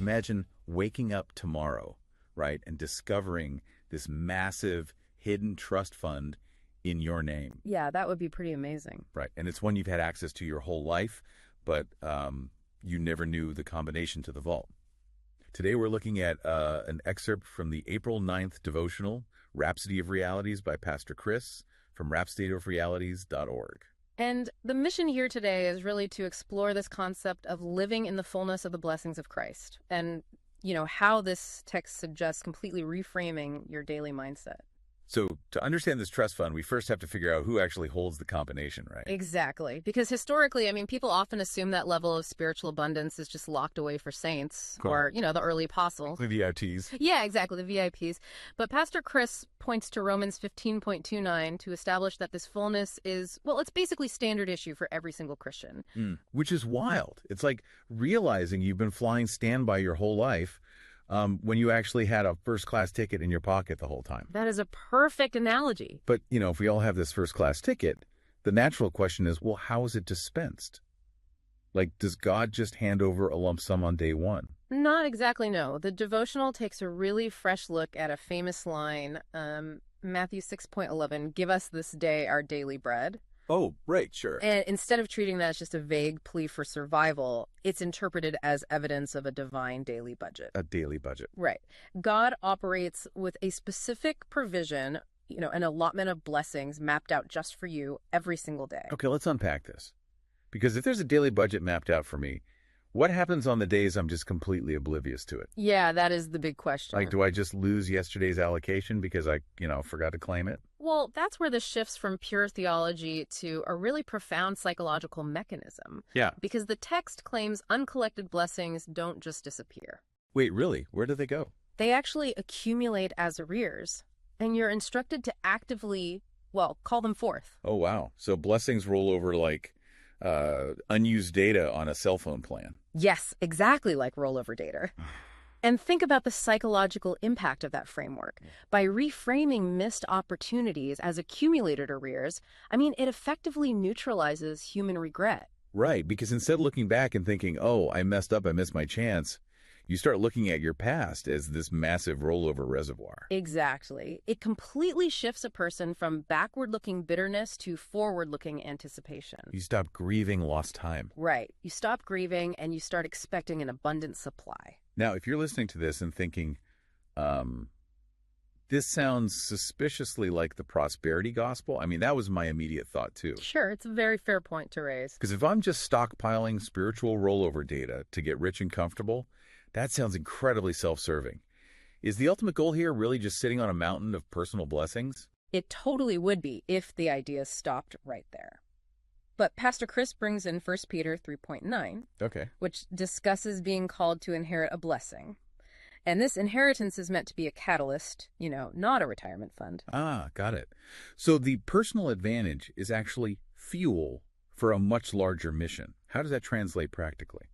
Imagine waking up tomorrow, right, and discovering this massive hidden trust fund in your name. Yeah, that would be pretty amazing. Right. And it's one you've had access to your whole life, but you never knew the combination to the vault. Today we're looking at an excerpt from the April 9th devotional, Rhapsody of Realities by Pastor Chris from rhapsodyofrealities.org. And the mission here today is really to explore this concept of living in the fullness of the blessings of Christ and, how this text suggests completely reframing your daily mindset. So to understand this trust fund, we first have to figure out who actually holds the combination, right? Exactly. Because historically, people often assume that level of spiritual abundance is just locked away for saints or, the early apostles. The VIPs. Yeah, exactly, the VIPs. But Pastor Chris points to Romans 15.29 to establish that this fullness is, it's basically standard issue for every single Christian. Which is wild. It's like realizing you've been flying standby your whole life when you actually had a first-class ticket in your pocket the whole time. That is a perfect analogy. But, if we all have this first-class ticket, the natural question is, well, how is it dispensed? Like, does God just hand over a lump sum on day one? Not exactly, no. The devotional takes a really fresh look at a famous line, Matthew 6.11, give us this day our daily bread. Oh, right, sure. And instead of treating that as just a vague plea for survival, it's interpreted as evidence of a divine daily budget. A daily budget. Right. God operates with a specific provision, an allotment of blessings mapped out just for you every single day. Okay, let's unpack this. Because if there's a daily budget mapped out for me, what happens on the days I'm just completely oblivious to it? Yeah, that is the big question. Like, do I just lose yesterday's allocation because I, forgot to claim it? Well, that's where this shifts from pure theology to a really profound psychological mechanism. Yeah. Because the text claims uncollected blessings don't just disappear. Wait, really? Where do they go? They actually accumulate as arrears, and you're instructed to actively, call them forth. Oh, wow. So blessings roll over like unused data on a cell phone plan. Yes, exactly like rollover data. And think about the psychological impact of that framework. By reframing missed opportunities as accumulated arrears, it effectively neutralizes human regret. Right, because instead of looking back and thinking, oh, I messed up, I missed my chance, you start looking at your past as this massive rollover reservoir. Exactly. It completely shifts a person from backward-looking bitterness to forward-looking anticipation. You stop grieving lost time. Right. You stop grieving and you start expecting an abundant supply. Now, if you're listening to this and thinking, this sounds suspiciously like the prosperity gospel, that was my immediate thought too. Sure, it's a very fair point to raise. Because if I'm just stockpiling spiritual rollover data to get rich and comfortable, that sounds incredibly self-serving. Is the ultimate goal here really just sitting on a mountain of personal blessings? It totally would be if the idea stopped right there. But Pastor Chris brings in 1 Peter 3.9, okay, which discusses being called to inherit a blessing. And this inheritance is meant to be a catalyst, not a retirement fund. Ah, got it. So the personal advantage is actually fuel for a much larger mission. How does that translate practically?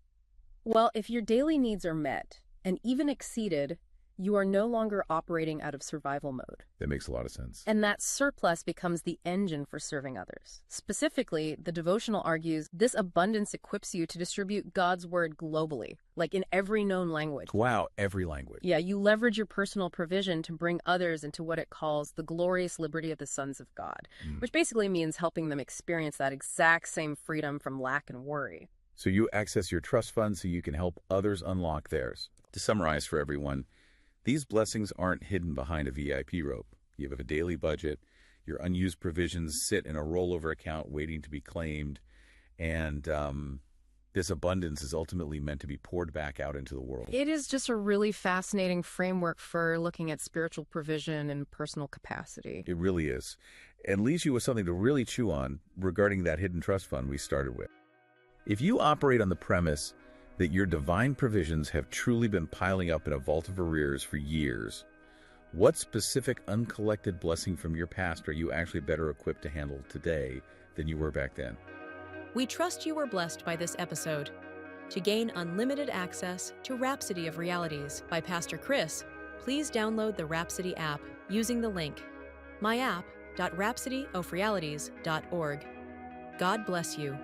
Well, if your daily needs are met and even exceeded, you are no longer operating out of survival mode. That makes a lot of sense. And that surplus becomes the engine for serving others. Specifically, the devotional argues this abundance equips you to distribute God's word globally, like in every known language. Wow, every language. Yeah, you leverage your personal provision to bring others into what it calls the glorious liberty of the sons of God, which basically means helping them experience that exact same freedom from lack and worry. So you access your trust fund so you can help others unlock theirs. To summarize for everyone, these blessings aren't hidden behind a VIP rope. You have a daily budget, your unused provisions sit in a rollover account waiting to be claimed, and this abundance is ultimately meant to be poured back out into the world. It is just a really fascinating framework for looking at spiritual provision and personal capacity. It really is, and leaves you with something to really chew on regarding that hidden trust fund we started with. If you operate on the premise that your divine provisions have truly been piling up in a vault of arrears for years, what specific uncollected blessing from your past are you actually better equipped to handle today than you were back then? We trust you were blessed by this episode. To gain unlimited access to Rhapsody of Realities by Pastor Chris, please download the Rhapsody app using the link myapp.rhapsodyofrealities.org. God bless you.